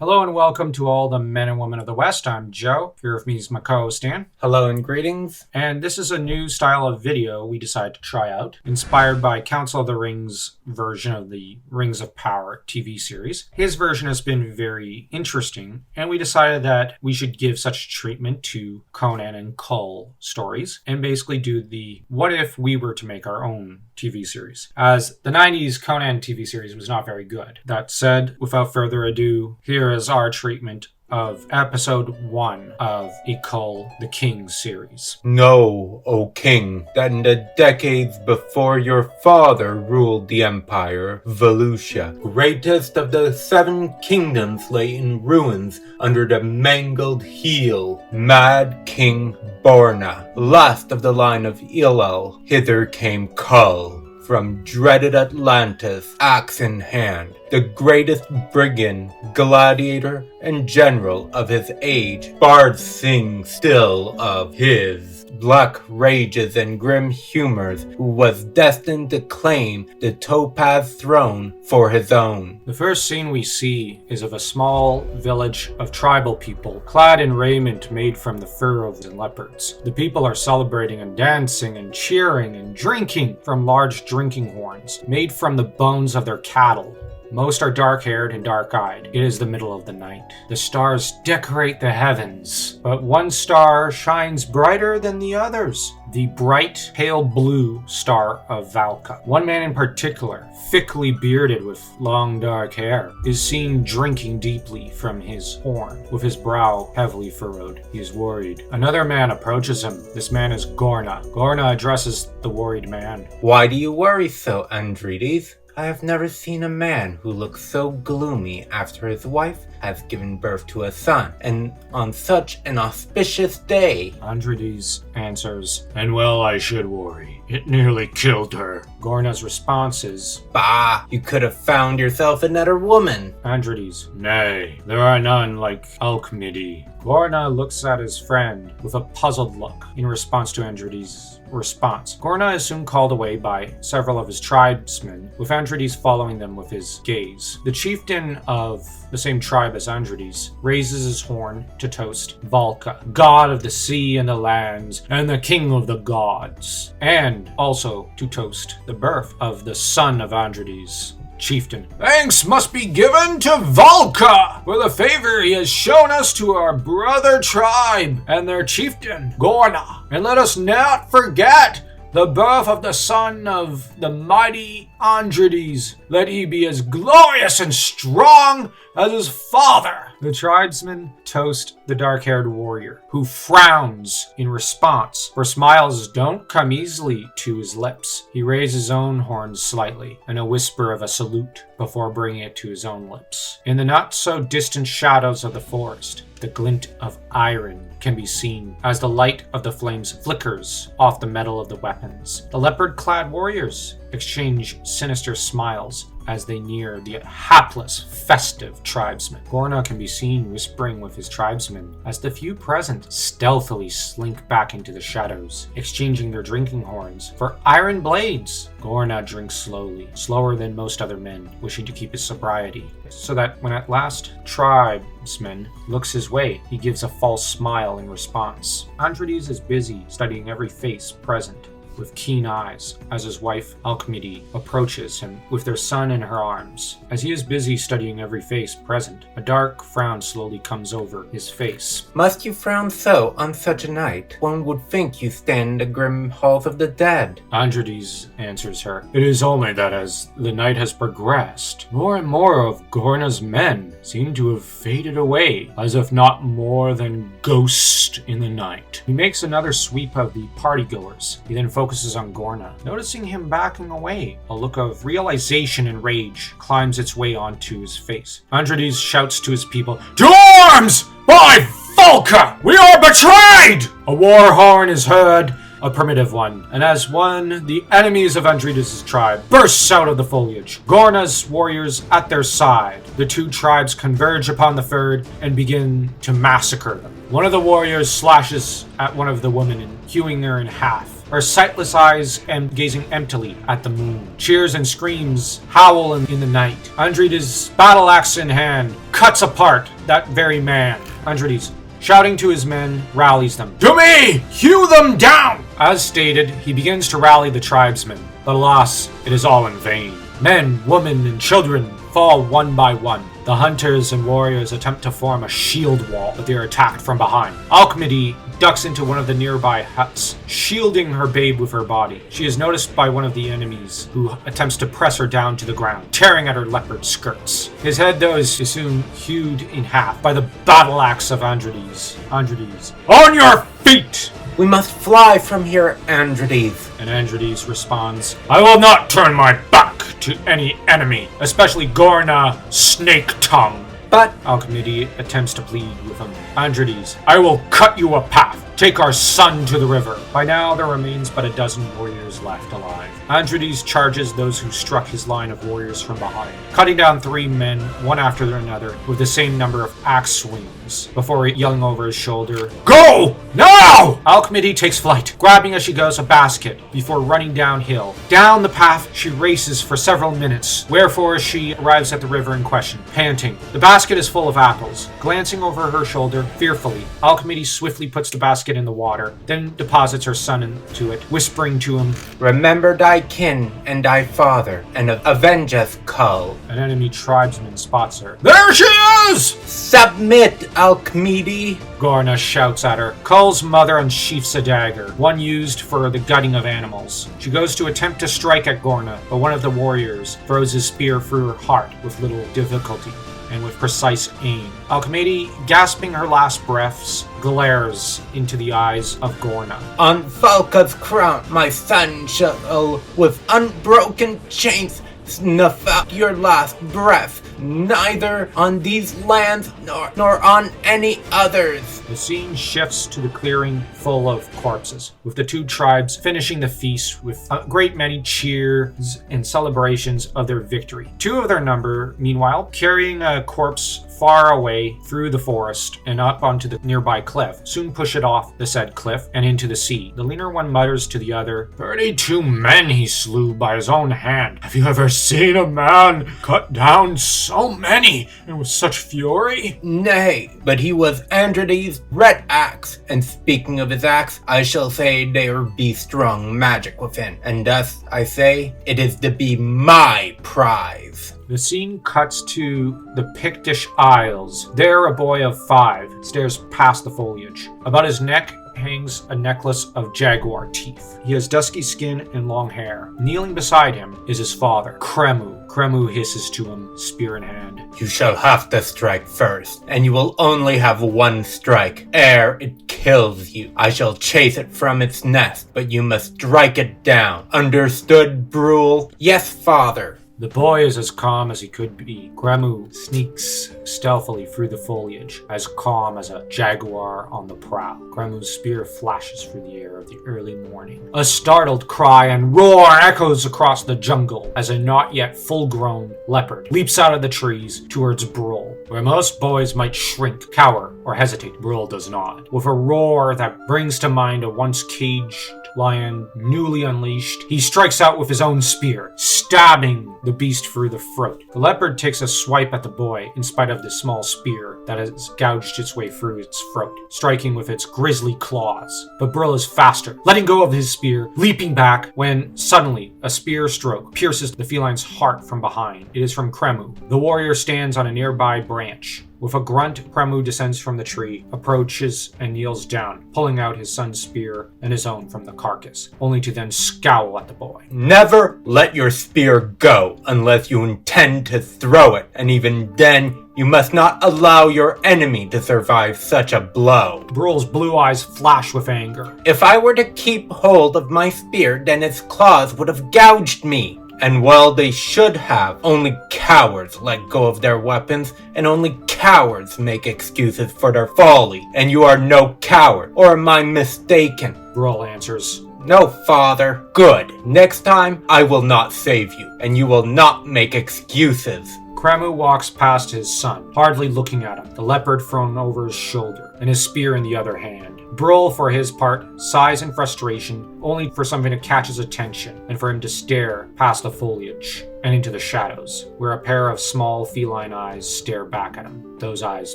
Hello and welcome to all the men and women of the West. I'm Joe. Here with me is my co-host Dan. Hello and greetings. And this is a new style of video we decided to try out, inspired by Council of the Rings version of the Rings of Power TV series. His version has been very interesting, and we decided that we should give such treatment to Conan and Kull stories, and basically do the what if we were to make our own TV series, as the 90s Conan TV series was not very good. That said, without further ado, here is our treatment of episode 1 of a Kull the King series. Know, O king, that in the decades before your father ruled the empire, Volusia, greatest of the 7 kingdoms, lay in ruins under the mangled heel, mad King Gor-Na. Last of the line of Illel, hither came Kull. From dreaded Atlantis, axe in hand, the greatest brigand, gladiator, and general of his age, bards sing still of his black rages and grim humors, who was destined to claim the Topaz throne for his own. The first scene we see is of a small village of tribal people, clad in raiment made from the fur of leopards. The people are celebrating and dancing and cheering and drinking from large drinking horns, made from the bones of their cattle. Most are dark-haired and dark-eyed. It is the middle of the night. The stars decorate the heavens, but one star shines brighter than the others. The bright, pale blue star of Valka. One man in particular, thickly bearded with long dark hair, is seen drinking deeply from his horn, with his brow heavily furrowed. He is worried. Another man approaches him. This man is Gor-Na. Gor-Na addresses the worried man. Why do you worry so, Andrides? I have never seen a man who looks so gloomy after his wife has given birth to a son, and on such an auspicious day. Andrides answers, "And well I should worry. It nearly killed her." Gor-Na's response is, "Bah, you could have found yourself another woman." Andrides, "Nay, there are none like Alcmede." Gor-Na looks at his friend with a puzzled look in response to Andrides' response. Gor-Na is soon called away by several of his tribesmen, with Andrides following them with his gaze. The chieftain of the same tribe as Andrides raises his horn to toast Valka, god of the sea and the lands, and the king of the gods, and also to toast the birth of the son of Andrides. Chieftain, "Thanks must be given to Valka for the favor he has shown us to our brother tribe and their chieftain, Gor-Na. And let us not forget the birth of the son of the mighty Andrides. Let he be as glorious and strong as his father." The tribesmen toast the dark-haired warrior, who frowns in response, for smiles don't come easily to his lips. He raises his own horn slightly, in a whisper of a salute, before bringing it to his own lips. In the not-so-distant shadows of the forest, the glint of iron can be seen as the light of the flames flickers off the metal of the weapons. The leopard-clad warriors exchange sinister smiles as they near the hapless, festive tribesmen. Gor-Na can be seen whispering with his tribesmen as the few present stealthily slink back into the shadows, exchanging their drinking horns for iron blades. Gor-Na drinks slowly, slower than most other men, wishing to keep his sobriety, so that when at last tribesman looks his way, he gives a false smile in response. Andrides is busy studying every face present with keen eyes as his wife Alcmede approaches him with their son in her arms. As he is busy studying every face present, a dark frown slowly comes over his face. "Must you frown so on such a night? One would think you stand in the grim halls of the dead." Andrides answers her, "It is only that as the night has progressed, more and more of Gor-Na's men seem to have faded away, as if not more than ghosts in the night." He makes another sweep of the partygoers. He then focuses on Gor-Na. Noticing him backing away, a look of realization and rage climbs its way onto his face. Andrides shouts to his people, "To arms! By Valka! We are betrayed!" A war horn is heard, a primitive one, and as one, the enemies of Andrides' tribe bursts out of the foliage. Gor-Na's warriors at their side. The two tribes converge upon the third and begin to massacre them. One of the warriors slashes at one of the women, hewing her in half. her sightless eyes gazing emptily at the moon. Cheers and screams howl in the night. Andrides, battle axe in hand, cuts apart that very man. Andrides, shouting to his men, rallies them. To me! Hew them down! As stated, he begins to rally the tribesmen, but alas, it is all in vain. Men, women, and children fall one by one. The hunters and warriors attempt to form a shield wall, but they are attacked from behind. Alcmede ducks into one of the nearby huts, shielding her babe with her body. She is noticed by one of the enemies, who attempts to press her down to the ground, tearing at her leopard skirts. His head, though, is soon hewed in half by the battle axe of Andrides. Andrides, on your feet! We must fly from here, Andrides. And Andrides responds, I will not turn my back to any enemy, especially Gor-Na, Snake Tongue. But Alcmede attempts to plead with him. Andrides, I will cut you a path. Take our son to the river. By now, there remains but a dozen warriors left alive. Andrides charges those who struck his line of warriors from behind, cutting down 3 men, one after another, with the same number of axe swings, before yelling over his shoulder, Go! Now! Alcmede takes flight, grabbing as she goes a basket, before running downhill. Down the path, she races for several minutes, wherefore she arrives at the river in question, panting. The basket is full of apples. Glancing over her shoulder, fearfully, Alcmede swiftly puts the basket in the water, then deposits her son into it, whispering to him, remember thy kin and thy father, and avenge us, Kull. An enemy tribesman spots her. There she is! Submit, Alcmede! Gor-Na shouts at her. Kull's mother unsheaths a dagger, one used for the gutting of animals. She goes to attempt to strike at Gor-Na, but one of the warriors throws his spear through her heart with little difficulty and with precise aim. Alcmede, gasping her last breaths, glares into the eyes of Gor-Na. On Valka's crown, my son shall, with unbroken chains, snuff out your last breath, neither on these lands nor on any others. The scene shifts to the clearing full of corpses, with the 2 tribes finishing the feast with a great many cheers and celebrations of their victory. 2 of their number, meanwhile, carrying a corpse far away through the forest and up onto the nearby cliff, soon push it off the said cliff and into the sea. The leaner one mutters to the other, 32 men he slew by his own hand. Have you ever seen a man cut down so many and with such fury? Nay, but he was Andrides' red axe, and speaking of his axe, I shall say there be strong magic within, and thus I say it is to be my prize. The scene cuts to the Pictish Isles. There, a boy of 5 stares past the foliage. About his neck hangs a necklace of jaguar teeth. He has dusky skin and long hair. Kneeling beside him is his father, Kremu. Kremu hisses to him, spear in hand. You shall have to strike first, and you will only have 1 strike. Ere it kills you, I shall chase it from its nest, but you must strike it down. Understood, Brule? Yes, father. The boy is as calm as he could be. Kremu sneaks stealthily through the foliage, as calm as a jaguar on the prowl. Kremu's spear flashes through the air of the early morning. A startled cry and roar echoes across the jungle as a not yet full-grown leopard leaps out of the trees towards Brule. Where most boys might shrink, cower, or hesitate, Brule does not. With a roar that brings to mind a once caged lion newly unleashed, he strikes out with his own spear, stabbing the beast through the throat. The leopard takes a swipe at the boy in spite of the small spear that has gouged its way through its throat, striking with its grisly claws. But Brule is faster, letting go of his spear, leaping back when suddenly a spear stroke pierces the feline's heart from behind. It is from Kremu. The warrior stands on a nearby branch. With a grunt, Kremu descends from the tree, approaches, and kneels down, pulling out his son's spear and his own from the carcass, only to then scowl at the boy. Never let your spear go unless you intend to throw it, and even then, you must not allow your enemy to survive such a blow. Brule's blue eyes flash with anger. If I were to keep hold of my spear, then its claws would have gouged me. And well, they should have. Only cowards let go of their weapons, and only cowards make excuses for their folly. And you are no coward, or am I mistaken? Brule answers, No, father. Good. Next time, I will not save you, and you will not make excuses. Kremu walks past his son, hardly looking at him, the leopard thrown over his shoulder, and his spear in the other hand. Brule, for his part, sighs in frustration, only for something to catch his attention, and for him to stare past the foliage and into the shadows, where a pair of small feline eyes stare back at him. Those eyes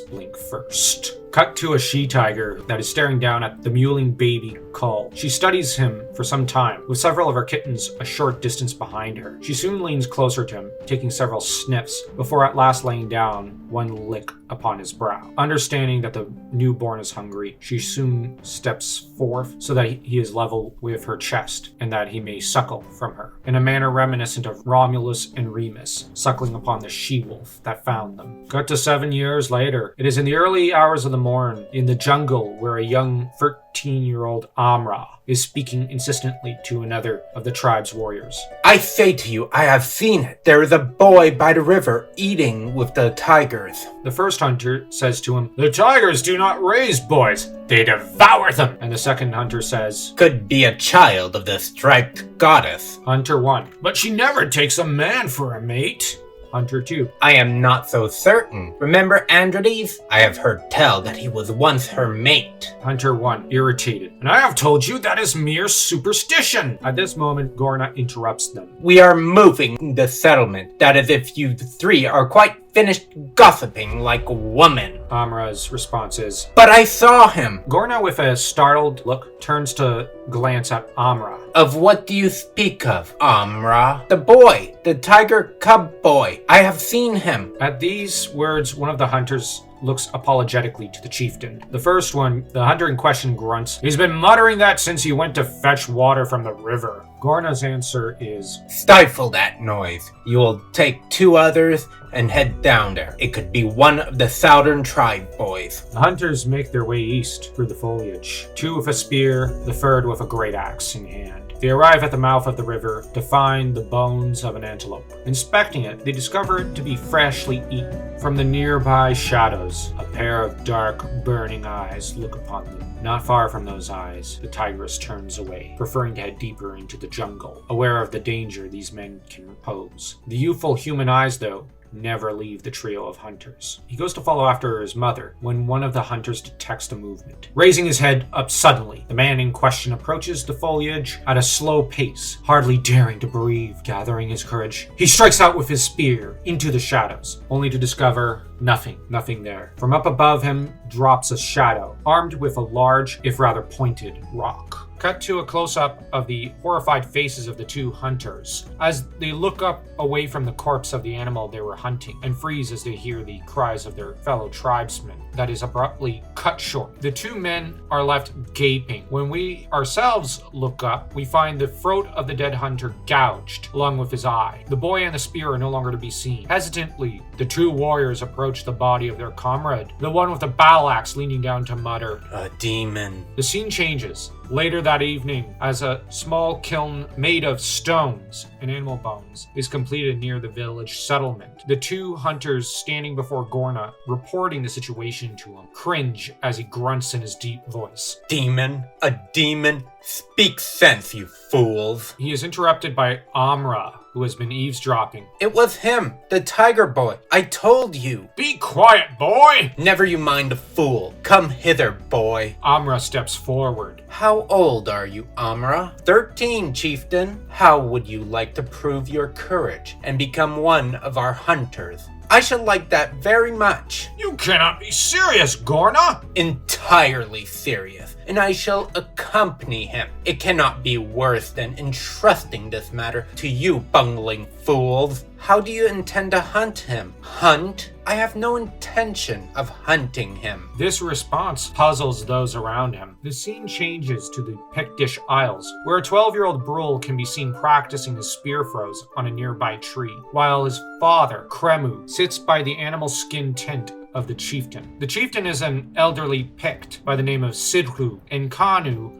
blink first. Cut to a she-tiger that is staring down at the mewling baby Kull. She studies him for some time, with several of her kittens a short distance behind her. She soon leans closer to him, taking several sniffs, before at last laying down one lick upon his brow. Understanding that the newborn is hungry, she soon steps forth so that he is level with her chest, and that he may suckle from her, in a manner reminiscent of Romulus and Remus, suckling upon the she-wolf that found them. Cut to 7 years later. It is in the early hours of the morn, in the jungle, where a young 13-year-old Amra is speaking insistently to another of the tribe's warriors. I say to you, I have seen it. There is a boy by the river eating with the tigers. The first hunter says to him, "The tigers do not raise boys, they devour them." And the second hunter says, Could be a child of the striped goddess. Hunter 1, "But she never takes a man for a mate." Hunter 2, I am not so certain. Remember Androdes? I have heard tell that he was once her mate. Hunter 1, irritated, "And I have told you that is mere superstition." At this moment, Gor-Na interrupts them. We are moving the settlement. That is if you three are quite finished gossiping like women. Amra's response is, But I saw him. Gor-Na, with a startled look, turns to glance at Amra. Of what do you speak of, Amra? The boy, the tiger Cub Boy. I have seen him. At these words, one of the hunters looks apologetically to the chieftain. The first one, the hunter in question, grunts, "He's been muttering that since he went to fetch water from the river." Gor-Na's answer is, Stifle that noise. You will take 2 others and head down there. It could be one of the southern tribe boys. The hunters make their way east through the foliage, 2 with a spear, the third with a great axe in hand. They arrive at the mouth of the river to find the bones of an antelope. Inspecting it, they discover it to be freshly eaten. From the nearby shadows, a pair of dark, burning eyes look upon them. Not far from those eyes, the tigress turns away, preferring to head deeper into the jungle, aware of the danger these men can pose. The youthful human eyes, though, never leave the trio of hunters. He goes to follow after his mother when one of the hunters detects the movement. Raising his head up suddenly, the man in question approaches the foliage at a slow pace, hardly daring to breathe. Gathering his courage, he strikes out with his spear into the shadows, only to discover nothing there. From up above him drops a shadow, armed with a large, if rather pointed, rock. Cut to a close-up of the horrified faces of the 2 hunters as they look up away from the corpse of the animal they were hunting, and freeze as they hear the cries of their fellow tribesmen that is abruptly cut short. The 2 men are left gaping. When we ourselves look up, we find the throat of the dead hunter gouged, along with his eye. The boy and the spear are no longer to be seen. Hesitantly, the 2 warriors approach the body of their comrade, the one with the battle axe leaning down to mutter, A demon. The scene changes. Later that evening, as a small kiln made of stones and animal bones is completed near the village settlement, the 2 hunters standing before Gor-Na, reporting the situation to him, cringe as he grunts in his deep voice. Demon? A demon? Speak sense, you fools. He is interrupted by Amra, who has been eavesdropping. It was him, the tiger boy. I told you. Be quiet, boy! Never you mind the fool. Come hither, boy. Amra steps forward. How old are you, Amra? 13, chieftain. How would you like to prove your courage and become one of our hunters? I should like that very much. You cannot be serious, Gor-Na! Entirely serious, and I shall accompany him. It cannot be worse than entrusting this matter to you bungling fools. How do you intend to hunt him? Hunt? I have no intention of hunting him. This response puzzles those around him. The scene changes to the Pictish Isles, where a 12-year-old Brule can be seen practicing his spear throws on a nearby tree, while his father, Kremu, sits by the animal skin tent of the chieftain. The chieftain is an elderly Pict by the name of Sidhu, and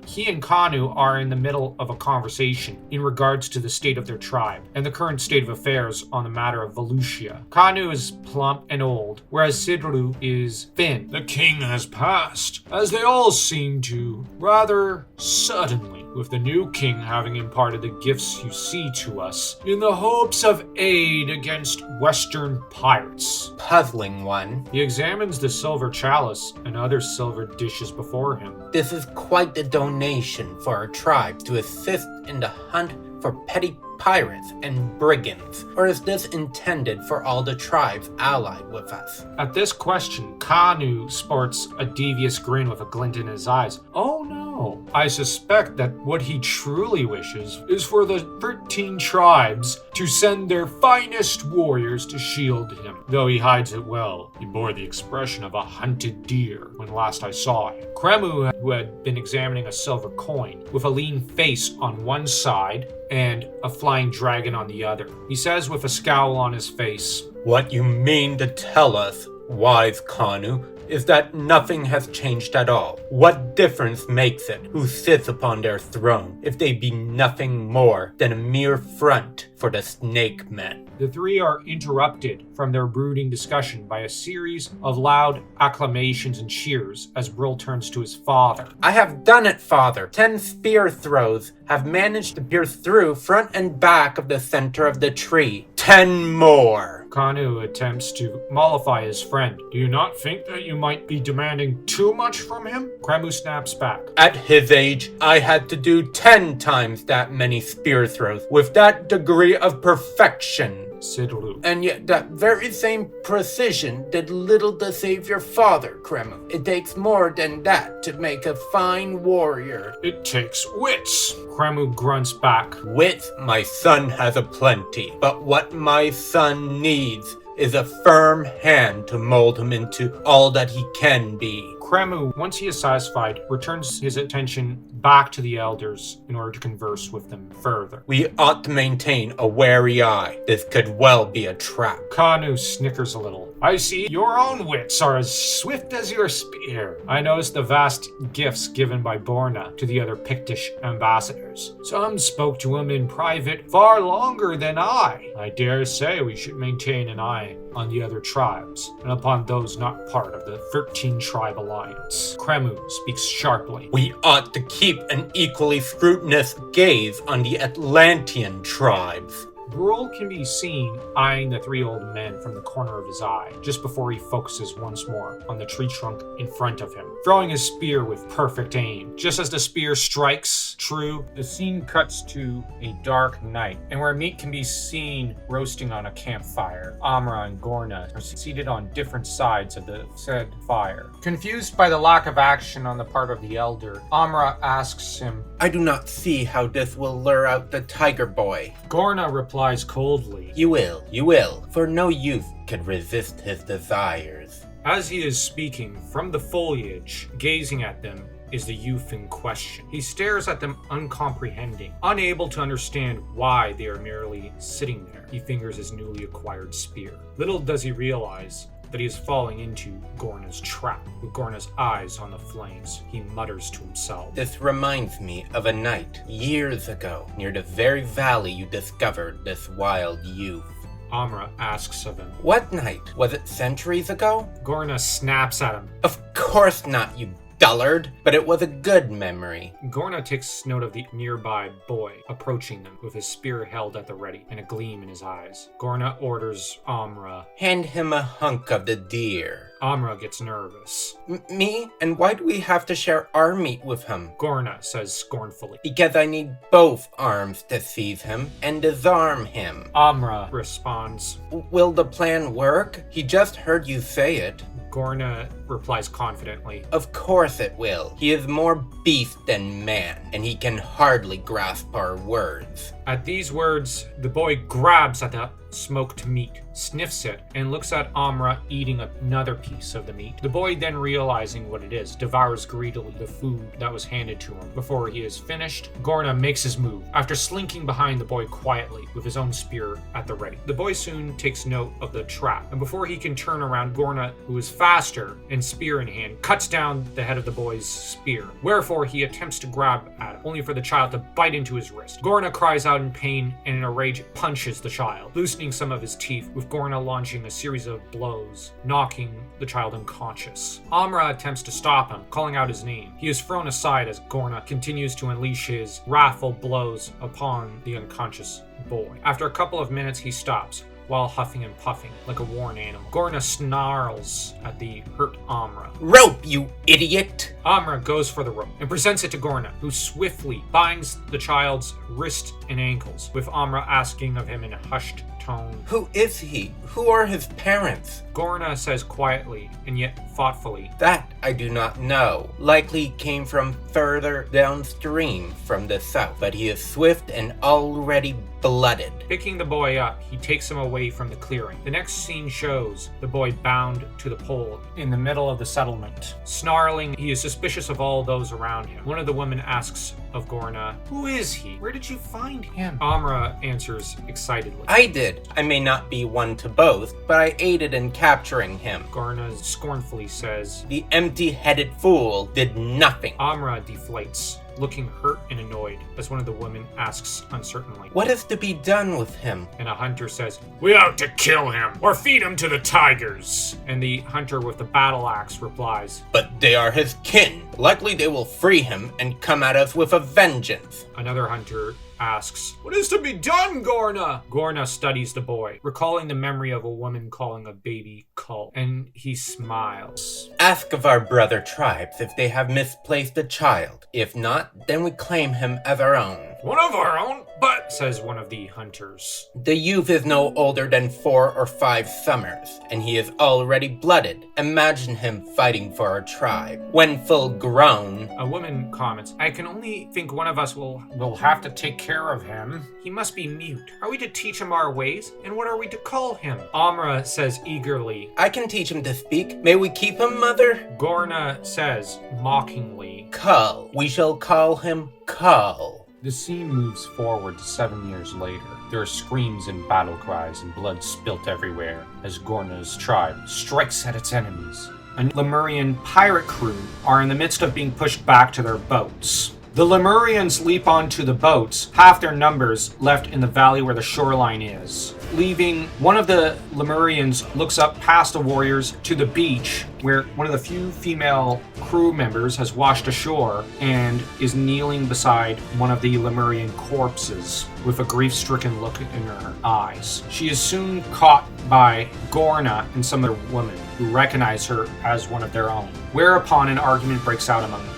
he and Kanu are in the middle of a conversation in regards to the state of their tribe and the current state of affairs on the matter of Volusia. Kanu is plump and old, whereas Sidhu is thin. The king has passed, as they all seem to, rather suddenly. with the new king having imparted the gifts you see to us in the hopes of aid against Western pirates. Puzzling one. He examines the silver chalice and other silver dishes before him. This is quite the donation for our tribe to assist in the hunt for petty pirates and brigands, or is this intended for all the tribes allied with us? At this question, Kanu sports a devious grin with a glint in his eyes. Oh no, I suspect that what he truly wishes is for the 13 tribes to send their finest warriors to shield him. Though he hides it well, he bore the expression of a hunted deer when last I saw him. Kremu, who had been examining a silver coin, with a lean face on one side and a flying dragon on the other. He says with a scowl on his face, What you mean to tell us, wise Kanu, is that nothing has changed at all. What difference makes it who sits upon their throne if they be nothing more than a mere front for the snake men? The three are interrupted from their brooding discussion by a series of loud acclamations and cheers as Brule turns to his father. I have done it, father. 10 spear throws have managed to pierce through front and back of the center of the tree. 10 more. Kanu attempts to mollify his friend. Do you not think that you might be demanding too much from him? Kremu snaps back. At his age, I had to do 10 times that many spear throws with that degree of perfection. Sidlu. And yet that very same precision did little to save your father, Kremu. It takes more than that to make a fine warrior. It takes wits. Kremu grunts back. Wits my son has aplenty, but what my son needs is a firm hand to mold him into all that he can be. Kremu, once he is satisfied, returns his attention back to the elders in order to converse with them further. We ought to maintain a wary eye. This could well be a trap. Kanu snickers a little. I see your own wits are as swift as your spear. I noticed the vast gifts given by Gor-Na to the other Pictish ambassadors. Some spoke to him in private far longer than I dare say we should maintain an eye on the other tribes, and upon those not part of the 13-tribe alliance. Kremu speaks sharply. We ought to keep an equally scrutinous gaze on the Atlantean tribes. Brule can be seen eyeing the three old men from the corner of his eye, just before he focuses once more on the tree trunk in front of him, throwing his spear with perfect aim. Just as the spear strikes true, the scene cuts to a dark night, and where meat can be seen roasting on a campfire. Amra and Gor-Na are seated on different sides of the said fire. Confused by the lack of action on the part of the elder, Amra asks him, I do not see how this will lure out the tiger boy. Gor-Na replies coldly, You will, for no youth can resist his desires. As he is speaking, from the foliage, gazing at them, is the youth in question. He stares at them uncomprehending, unable to understand why they are merely sitting there. He fingers his newly acquired spear. Little does he realize that he is falling into Gor-Na's trap. With Gor-Na's eyes on the flames, he mutters to himself. This reminds me of a night, years ago, near the very valley you discovered this wild youth. Amra asks of him. What night? Was it centuries ago? Gor-Na snaps at him. Of course not, you dullard, but it was a good memory. Gor-Na takes note of the nearby boy approaching them with his spear held at the ready and a gleam in his eyes. Gor-Na orders Amra. Hand him a hunk of the deer. Amra gets nervous. Me? And why do we have to share our meat with him? Gor-Na says scornfully. Because I need both arms to seize him and disarm him. Amra responds. Will the plan work? He just heard you say it. Gor-Na replies confidently. Of course it will. He is more beast than man, and he can hardly grasp our words. At these words, the boy grabs at the smoked meat, sniffs it, and looks at Amra eating another piece of the meat. The boy, then realizing what it is, devours greedily the food that was handed to him. Before he is finished, Gor-Na makes his move, after slinking behind the boy quietly with his own spear at the ready. The boy soon takes note of the trap, and before he can turn around, Gor-Na, who is faster and spear in hand, cuts down the head of the boy's spear. Wherefore he attempts to grab at it, only for the child to bite into his wrist. Gor-Na cries out in pain and in a rage punches the child, loosening some of his teeth with with Gor-Na launching a series of blows, knocking the child unconscious. Amra attempts to stop him, calling out his name. He is thrown aside as Gor-Na continues to unleash his wrathful blows upon the unconscious boy. After a couple of minutes, he stops, while huffing and puffing like a worn animal. Gor-Na snarls at the hurt Amra. Rope, you idiot! Amra goes for the rope and presents it to Gor-Na, who swiftly binds the child's wrist and ankles, with Amra asking of him in a hushed tone, Who is he? Who are his parents? Gor-Na says quietly and yet thoughtfully, That I do not know. Likely came from further downstream from the south, but he is swift and already blooded. Picking the boy up, he takes him away from the clearing. The next scene shows the boy bound to the pole in the middle of the settlement. Snarling, he is suspicious of all those around him. One of the women asks of Gor-Na, Who is he? Where did you find him? Amra answers excitedly, I did. I may not be one to boast, but I aided in capturing him. Gor-Na scornfully says, The empty-headed fool did nothing. Amra deflates, looking hurt and annoyed, as one of the women asks uncertainly, What is to be done with him? And a hunter says, We ought to kill him, or feed him to the tigers. And the hunter with the battle axe replies, But they are his kin. Likely they will free him and come at us with a vengeance. Another hunter asks, What is to be done, Gor-Na? Gor-Na studies the boy, recalling the memory of a woman calling a baby Kull, and he smiles. Ask of our brother tribes if they have misplaced a child. If not, then we claim him as our own. One of our own? But, says one of the hunters, The youth is no older than 4 or 5 summers, and he is already blooded. Imagine him fighting for our tribe. When full grown, a woman comments, I can only think one of us will have to take care of him. He must be mute. Are we to teach him our ways? And what are we to call him? Amra says eagerly, I can teach him to speak. May we keep him, mother? Gor-Na says mockingly, Kull. We shall call him Kull. The scene moves forward to 7 years later. There are screams and battle cries and blood spilt everywhere as Gor-Na's tribe strikes at its enemies. A Lemurian pirate crew are in the midst of being pushed back to their boats. The Lemurians leap onto the boats, half their numbers left in the valley where the shoreline is. Leaving, one of the Lemurians looks up past the warriors to the beach, where one of the few female crew members has washed ashore and is kneeling beside one of the Lemurian corpses with a grief-stricken look in her eyes. She is soon caught by Gor-Na and some other women who recognize her as one of their own, whereupon an argument breaks out among them.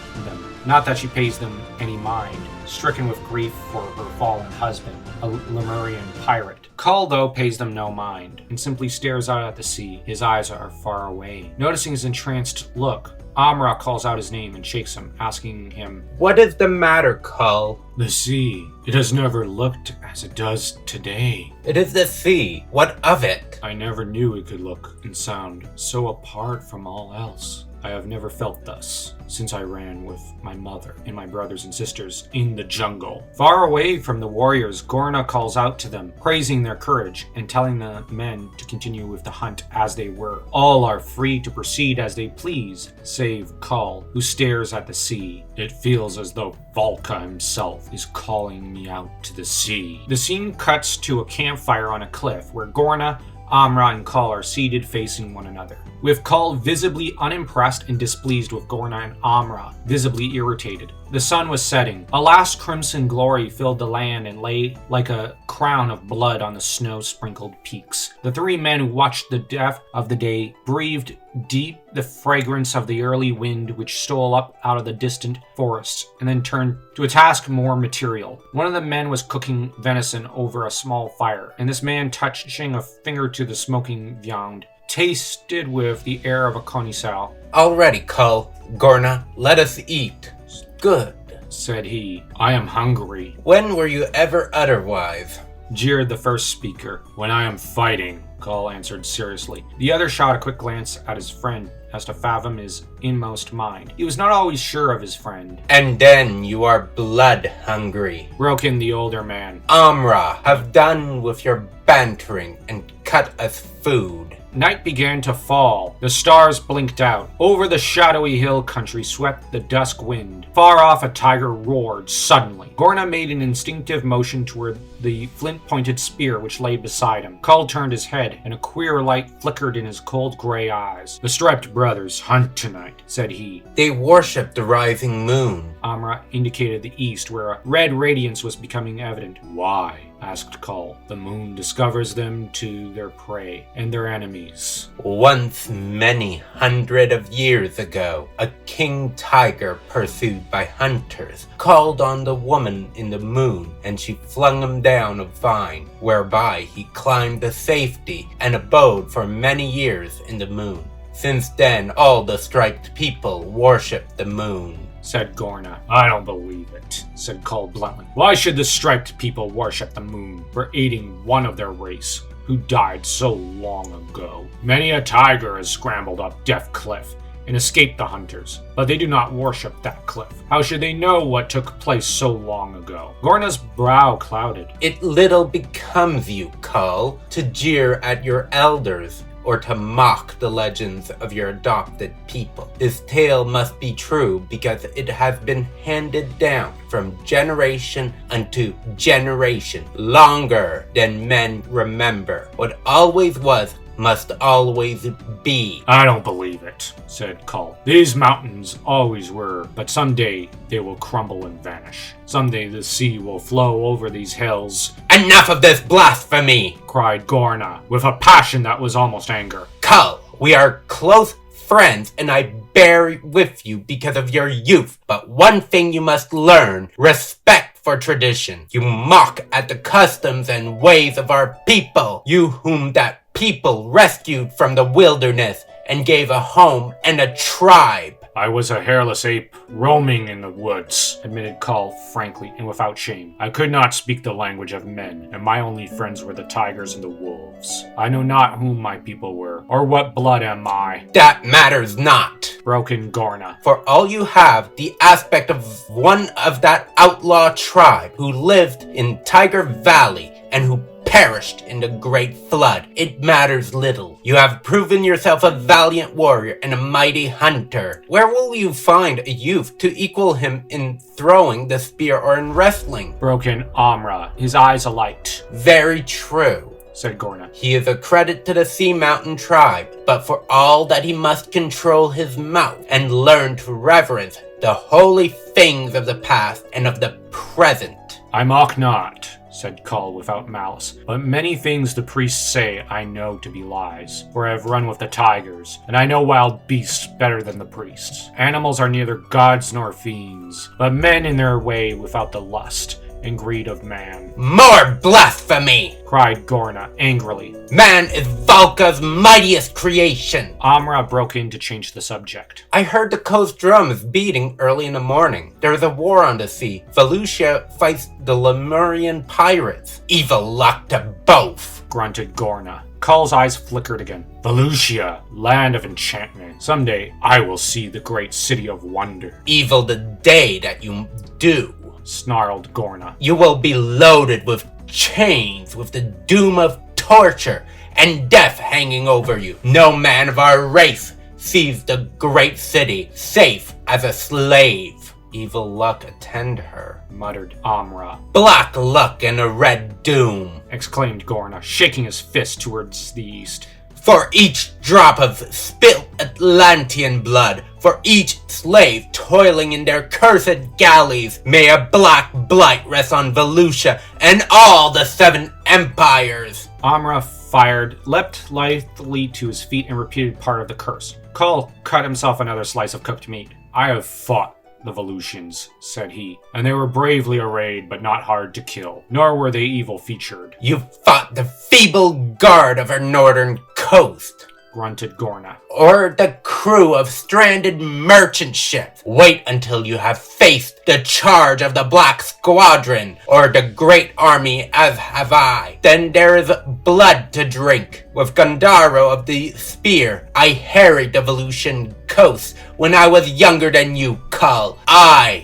Not that she pays them any mind, stricken with grief for her fallen husband, a Lemurian pirate. Kull, though, pays them no mind, and simply stares out at the sea. His eyes are far away. Noticing his entranced look, Amra calls out his name and shakes him, asking him, What is the matter, Kull? The sea. It has never looked as it does today. It is the sea. What of it? I never knew it could look and sound so apart from all else. I have never felt thus since I ran with my mother and my brothers and sisters in the jungle. Far away from the warriors, Gor-Na calls out to them, praising their courage and telling the men to continue with the hunt as they were. All are free to proceed as they please, save Kull, who stares at the sea. It feels as though Valka himself is calling me out to the sea. The scene cuts to a campfire on a cliff where Gor-Na, Amra, and Kull are seated facing one another, with Kull visibly unimpressed and displeased with Gor-Na and Amra visibly irritated. The sun was setting. A last crimson glory filled the land and lay like a crown of blood on the snow-sprinkled peaks. The three men who watched the death of the day breathed deep the fragrance of the early wind which stole up out of the distant forests, and then turned to a task more material. One of the men was cooking venison over a small fire, and this man, touching a finger to the smoking viand, tasted with the air of a connoisseur. Already, Kull. Gor-Na, let us eat. Good, said he. I am hungry. When were you ever otherwise? Jeered the first speaker. When I am fighting, Kull answered seriously. The other shot a quick glance at his friend as to fathom his inmost mind. He was not always sure of his friend. And then you are blood hungry, broke in the older man. Amra, have done with your bantering and cut us food. Night began to fall. The stars blinked out. Over the shadowy hill country swept the dusk wind. Far off, a tiger roared suddenly. Gor-Na made an instinctive motion toward the flint-pointed spear which lay beside him. Kull turned his head, and a queer light flickered in his cold gray eyes. "The striped brothers hunt tonight," said he. They worship the rising moon. Amra indicated the east, where a red radiance was becoming evident. "Why?" asked Kull. "The moon discovers them to their prey and their enemies." Once many hundred of years ago, a king tiger pursued by hunters called on the woman in the moon, and she flung him down a vine, whereby he climbed to safety and abode for many years in the moon. Since then, all the striped people worship the moon, said Gor-Na. "I don't believe it," said Kull bluntly. "Why should the striped people worship the moon for aiding one of their race who died so long ago? Many a tiger has scrambled up Death Cliff and escaped the hunters, but they do not worship that cliff. How should they know what took place so long ago?" Gor-Na's brow clouded. It little becomes you, Kull, to jeer at your elders or to mock the legends of your adopted people. This tale must be true because it has been handed down from generation unto generation, longer than men remember. What always was must always be. "I don't believe it," said Kull. "These mountains always were, but someday they will crumble and vanish. Someday the sea will flow over these hills." Enough of this blasphemy! cried Gor-Na, with a passion that was almost anger. Kull, we are close friends, and I bear with you because of your youth. But one thing you must learn: respect for tradition. You mock at the customs and ways of our people, you whom that people rescued from the wilderness and gave a home and a tribe. "I was a hairless ape roaming in the woods," admitted Kull frankly and without shame. "I could not speak the language of men, and my only friends were the tigers and the wolves. I know not whom my people were, or what blood am I." That matters not, broke in Gor-Na. "For all you have the aspect of one of that outlaw tribe who lived in Tiger Valley and who perished in the Great Flood. It matters little. You have proven yourself a valiant warrior and a mighty hunter. Where will you find a youth to equal him in throwing the spear or in wrestling?" broke in Amra, his eyes alight. "Very true," said Gor-Na. "He is a credit to the Sea Mountain tribe, but for all that he must control his mouth and learn to reverence the holy things of the past and of the present." "I mock not," said Kull without malice, "but many things the priests say I know to be lies, for I have run with the tigers, and I know wild beasts better than the priests. Animals are neither gods nor fiends, but men in their way without the lust and greed of man." "More blasphemy!" cried Gor-Na angrily. "Man is Valka's mightiest creation!" Amra broke in to change the subject. "I heard the coast drums beating early in the morning. There is a war on the sea. Volusia fights the Lemurian pirates. Evil luck to both!" grunted Gor-Na. Kull's eyes flickered again. "Volusia, land of enchantment. Someday I will see the great city of wonder." "Evil the day that you do," snarled Gor-Na. "You will be loaded with chains, with the doom of torture and death hanging over you. No man of our race sees the great city safe as a slave." "Evil luck attend her," muttered Amra. "Black luck and a red doom," exclaimed Gor-Na, shaking his fist towards the east. "For each drop of spilt Atlantean blood, for each slave toiling in their cursed galleys, may a black blight rest on Volusia and all the 7 empires." Amra fired, leapt lithely to his feet, and repeated part of the curse. Kull cut himself another slice of cooked meat. "I have fought the Volusians," said he, "and they were bravely arrayed, but not hard to kill, nor were they evil-featured." "You fought the feeble guard of our northern coast," grunted Gor-Na. "or the crew of stranded merchant ships. Wait until you have faced the charge of the Black Squadron, or the great army as have I. Then there is blood to drink. With Gondaro of the Spear, I harried the Volusian coast when I was younger than you, Kull.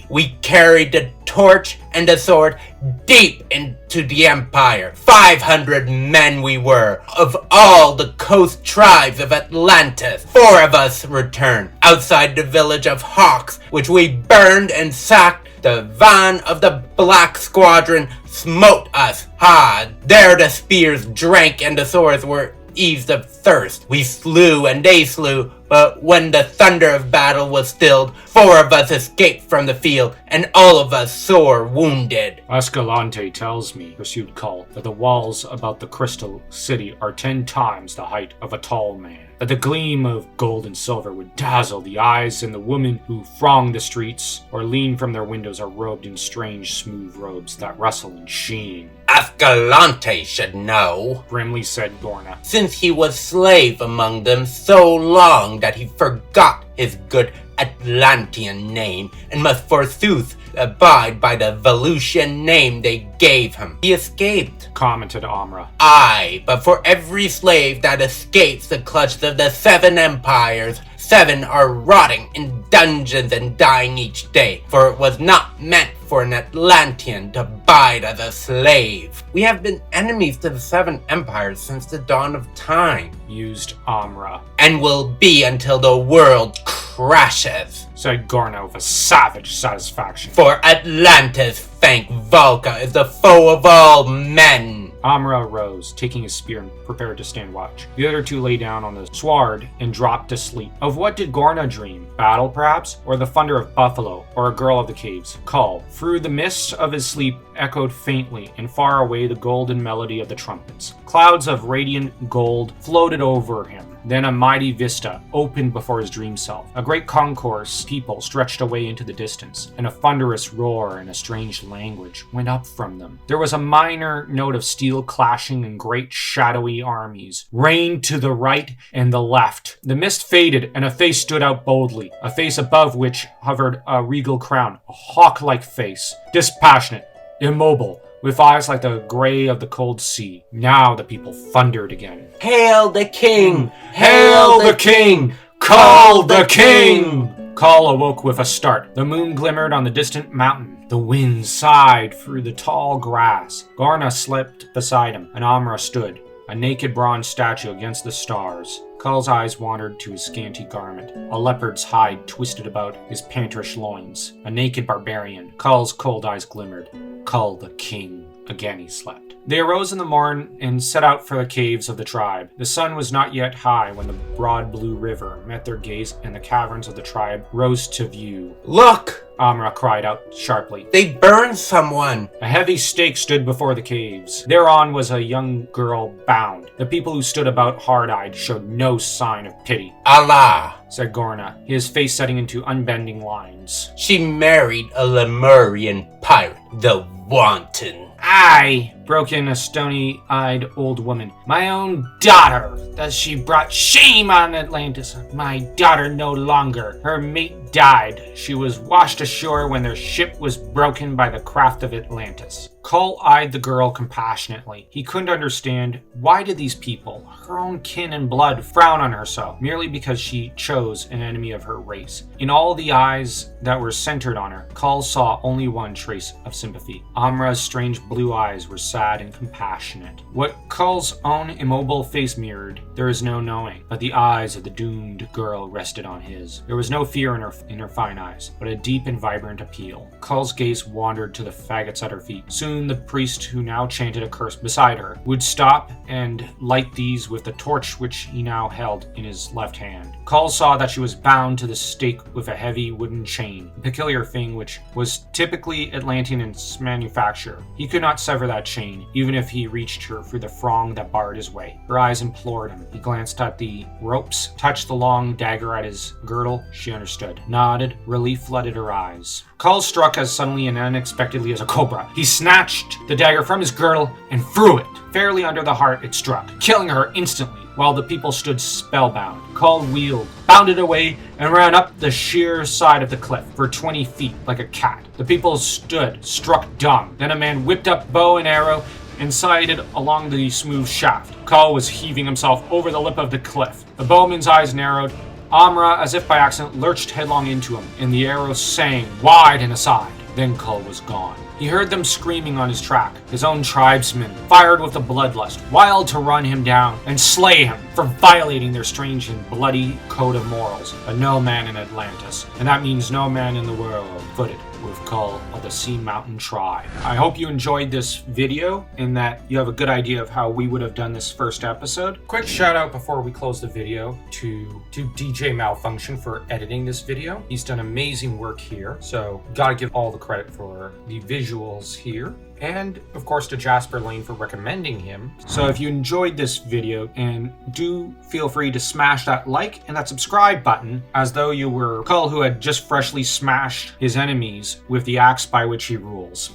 We carried the torch and a sword deep into the Empire. 500 men we were, of all the coast tribes of Atlantis. 4 of us returned, outside the village of Hawks, which we burned and sacked. The van of the Black Squadron smote us hard. There the spears drank and the swords were eased of thirst. We slew and they slew, but when the thunder of battle was stilled, 4 of us escaped from the field, and all of us sore wounded. Escalante tells me, pursued Kull, that the walls about the Crystal City are 10 times the height of a tall man. That the gleam of gold and silver would dazzle the eyes, and the women who throng the streets or lean from their windows are robed in strange, smooth robes that rustle and sheen. Escalante should know, grimly said Gor-Na, since he was slave among them so long that he forgot his good Atlantean name, and must forsooth abide by the Volusian name they gave him. He escaped, commented Amra. Aye, but for every slave that escapes the clutches of the 7 empires, 7 are rotting in dungeons and dying each day, for it was not meant for an Atlantean to bide as a slave. We have been enemies to the 7 empires since the dawn of time, mused Amra. And will be until the world crashes, said Gor-Na with a savage satisfaction. For Atlantis, thank Valka, is the foe of all men. Amra rose, taking his spear, and prepared to stand watch. The other 2 lay down on the sward and dropped to sleep. Of what did Gor-Na dream? Battle, perhaps? Or the thunder of buffalo? Or a girl of the caves? Kull, through the mists of his sleep, echoed faintly and far away the golden melody of the trumpets. Clouds of radiant gold floated over him. Then a mighty vista opened before his dream self. A great concourse of people stretched away into the distance, and a thunderous roar in a strange language went up from them. There was a minor note of steel clashing, and great shadowy armies reigned to the right and the left. The mist faded, and a face stood out boldly, a face above which hovered a regal crown, a hawk-like face, dispassionate, immobile, with eyes like the gray of the cold sea. Now the people thundered again. Hail the king! Hail the king! Call the king! Kull awoke with a start. The moon glimmered on the distant mountain. The wind sighed through the tall grass. Gor-Na slept beside him, and Amra stood, a naked bronze statue against the stars. Kull's eyes wandered to his scanty garment. A leopard's hide twisted about his pantherish loins. A naked barbarian. Kull's cold eyes glimmered. Kull the king. Again he slept. They arose in the morn and set out for the caves of the tribe. The sun was not yet high when the broad blue river met their gaze, and the caverns of the tribe rose to view. Look! Amra cried out sharply. They burned someone! A heavy stake stood before the caves. Thereon was a young girl bound. The people who stood about hard-eyed showed no sign of pity. Allah! Said Gor-Na, his face setting into unbending lines. She married a Lemurian pirate, the wanton. Aye, broke in a stony-eyed old woman. My own daughter! Thus she brought shame on Atlantis. My daughter no longer. Her mate died. She was washed ashore when their ship was broken by the craft of Atlantis. Kull eyed the girl compassionately. He couldn't understand, why did these people, her own kin and blood, frown on her so, merely because she chose an enemy of her race? In all the eyes that were centered on her, Kull saw only one trace of sympathy. Amra's strange blue eyes were sad and compassionate. What Kull's own immobile face mirrored, there is no knowing, but the eyes of the doomed girl rested on his. There was no fear in her fine eyes, but a deep and vibrant appeal. Kull's gaze wandered to the faggots at her feet. Soon the priest, who now chanted a curse beside her, would stop and light these with the torch which he now held in his left hand. Kull saw that she was bound to the stake with a heavy wooden chain, a peculiar thing which was typically Atlantean in its manufacture. He could not sever that chain, even if he reached her through the throng that barred his way. Her eyes implored him. He glanced at the ropes, touched the long dagger at his girdle. She understood, nodded, relief flooded her eyes. Kull struck as suddenly and unexpectedly as a cobra. He snatched the dagger from his girdle and threw it. Fairly under the heart it struck, killing her instantly, while the people stood spellbound. Kull wheeled, bounded away, and ran up the sheer side of the cliff for 20 feet like a cat. The people stood, struck dumb. Then a man whipped up bow and arrow and sighted along the smooth shaft. Kull was heaving himself over the lip of the cliff. The bowman's eyes narrowed. Amra, as if by accident, lurched headlong into him, and the arrow sang wide and aside. Then Kull was gone. He heard them screaming on his track. His own tribesmen, fired with the bloodlust, wild to run him down and slay him for violating their strange and bloody code of morals. But no man in Atlantis, and that means no man in the world, footed with Kull of the Sea Mountain tribe. I hope you enjoyed this video and that you have a good idea of how we would have done this first episode. Quick shout out before we close the video to DJ Malfunction for editing this video. He's done amazing work here, so gotta give all the credit for the visuals here. And of course to Jasper Lane for recommending him. So if you enjoyed this video, and do feel free to smash that like and that subscribe button as though you were Kull, who had just freshly smashed his enemies with the axe by which he rules.